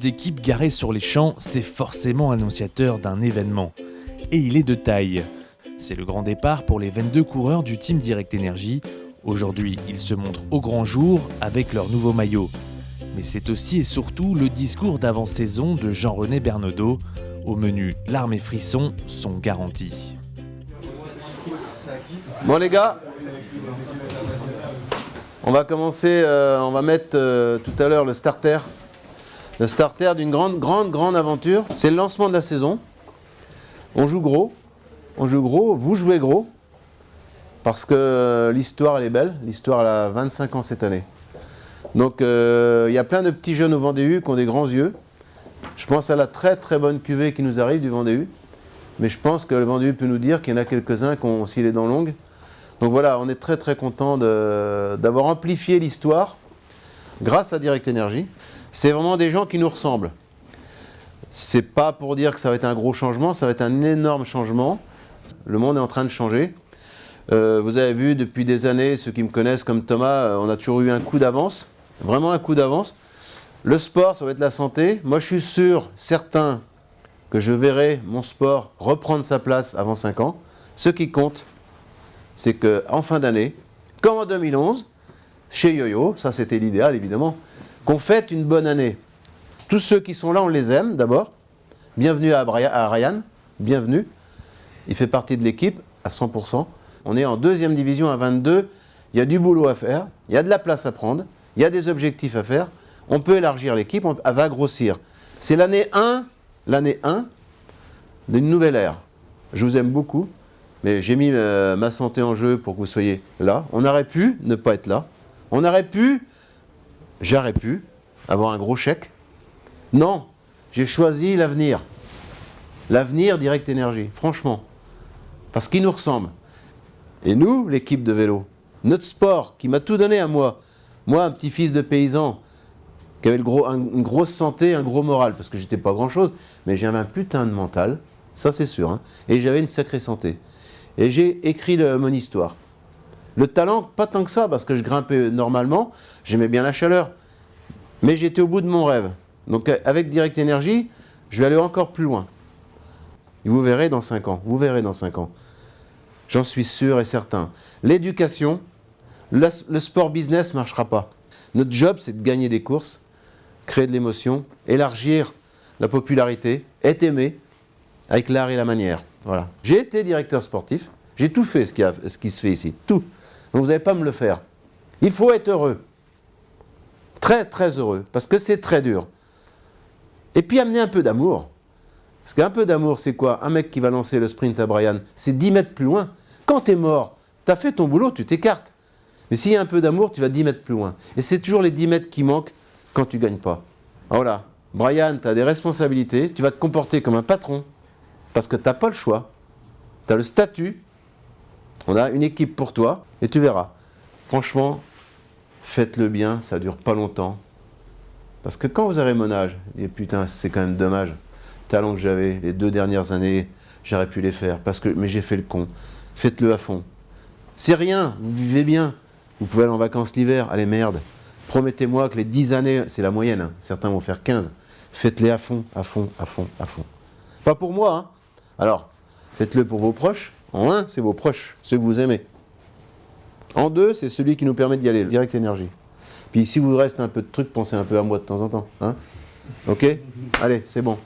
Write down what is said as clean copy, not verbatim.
d'équipes garé sur les champs, c'est forcément annonciateur d'un événement. Et il est de taille. C'est le grand départ pour les 22 coureurs du team Direct Energy. Aujourd'hui, ils se montrent au grand jour avec leur nouveau maillot. Mais c'est aussi et surtout le discours d'avant-saison de Jean-René Bernaudot. Au menu, larmes et frissons sont garantis. Bon les gars, on va commencer, on va mettre tout à l'heure le starter. Le starter d'une grande aventure. C'est le lancement de la saison. On joue gros, vous jouez gros. Parce que l'histoire elle est belle, l'histoire elle a 25 ans cette année. Donc il y a plein de petits jeunes au Vendée U qui ont des grands yeux. Je pense à la très bonne cuvée qui nous arrive du Vendée U. Mais je pense que le Vendée U peut nous dire qu'il y en a quelques-uns qui ont aussi les dents longues. Donc voilà, on est très content d'avoir amplifié l'histoire grâce à Direct Energy. C'est vraiment des gens qui nous ressemblent. C'est pas pour dire que ça va être un gros changement, ça va être un énorme changement. Le monde est en train de changer. Vous avez vu depuis des années, ceux qui me connaissent comme Thomas, on a toujours eu un coup d'avance, vraiment un coup d'avance. Le sport, ça va être la santé. Moi, je suis certain que je verrai mon sport reprendre sa place avant 5 ans. Ce qui compte, c'est qu'en fin d'année, comme en 2011, chez Yo-Yo, ça c'était l'idéal évidemment, qu'on fête une bonne année. Tous ceux qui sont là, on les aime d'abord. Bienvenue à Ryan, bienvenue. Il fait partie de l'équipe à 100%. On est en 2e division à 22. Il y a du boulot à faire, il y a de la place à prendre, il y a des objectifs à faire. On peut élargir l'équipe, elle va grossir. C'est l'année 1 d'une nouvelle ère. Je vous aime beaucoup, mais j'ai mis ma santé en jeu pour que vous soyez là. On aurait pu ne pas être là. J'aurais pu avoir un gros chèque. Non, j'ai choisi l'avenir. L'avenir Direct Energy, franchement. Parce qu'il nous ressemble. Et nous, l'équipe de vélo, notre sport qui m'a tout donné à moi, un petit-fils de paysan, qui avait une grosse santé, un gros moral, parce que j'étais pas grand-chose, mais j'avais un putain de mental, ça c'est sûr, hein, et j'avais une sacrée santé. Et j'ai écrit mon histoire. Le talent, pas tant que ça, parce que je grimpais normalement, j'aimais bien la chaleur, mais j'étais au bout de mon rêve. Donc avec Direct Energy, je vais aller encore plus loin. Et vous verrez dans 5 ans, J'en suis sûr et certain. L'éducation, le sport business ne marchera pas. Notre job, c'est de gagner des courses, créer de l'émotion, élargir la popularité, être aimé avec l'art et la manière. Voilà. J'ai été directeur sportif, j'ai tout fait ce qui se fait ici, tout. Donc vous n'allez pas me le faire. Il faut être heureux. Très heureux, parce que c'est très dur. Et puis amener un peu d'amour. Parce qu'un peu d'amour, c'est quoi? Un mec qui va lancer le sprint à Brian, c'est 10 mètres plus loin. Quand tu es mort, tu as fait ton boulot, tu t'écartes. Mais s'il y a un peu d'amour, tu vas 10 mètres plus loin. Et c'est toujours les 10 mètres qui manquent quand tu ne gagnes pas. Voilà. Brian, tu as des responsabilités, tu vas te comporter comme un patron. Parce que tu n'as pas le choix. Tu as le statut. On a une équipe pour toi. Et tu verras. Franchement, faites-le bien, ça ne dure pas longtemps. Parce que quand vous aurez mon âge, et putain, c'est quand même dommage. Le talent que j'avais les 2 dernières années, j'aurais pu les faire. Mais j'ai fait le con. Faites-le à fond. C'est rien, vous vivez bien. Vous pouvez aller en vacances l'hiver, allez merde. Promettez-moi que les 10 années, c'est la moyenne, hein. Certains vont faire 15. Faites-les à fond. Pas pour moi, hein. Alors, faites-le pour vos proches. En 1, c'est vos proches, ceux que vous aimez. En 2, c'est celui qui nous permet d'y aller, Direct Energy. Puis si vous reste un peu de trucs, pensez un peu à moi de temps en temps. Hein. Ok? Allez, c'est bon.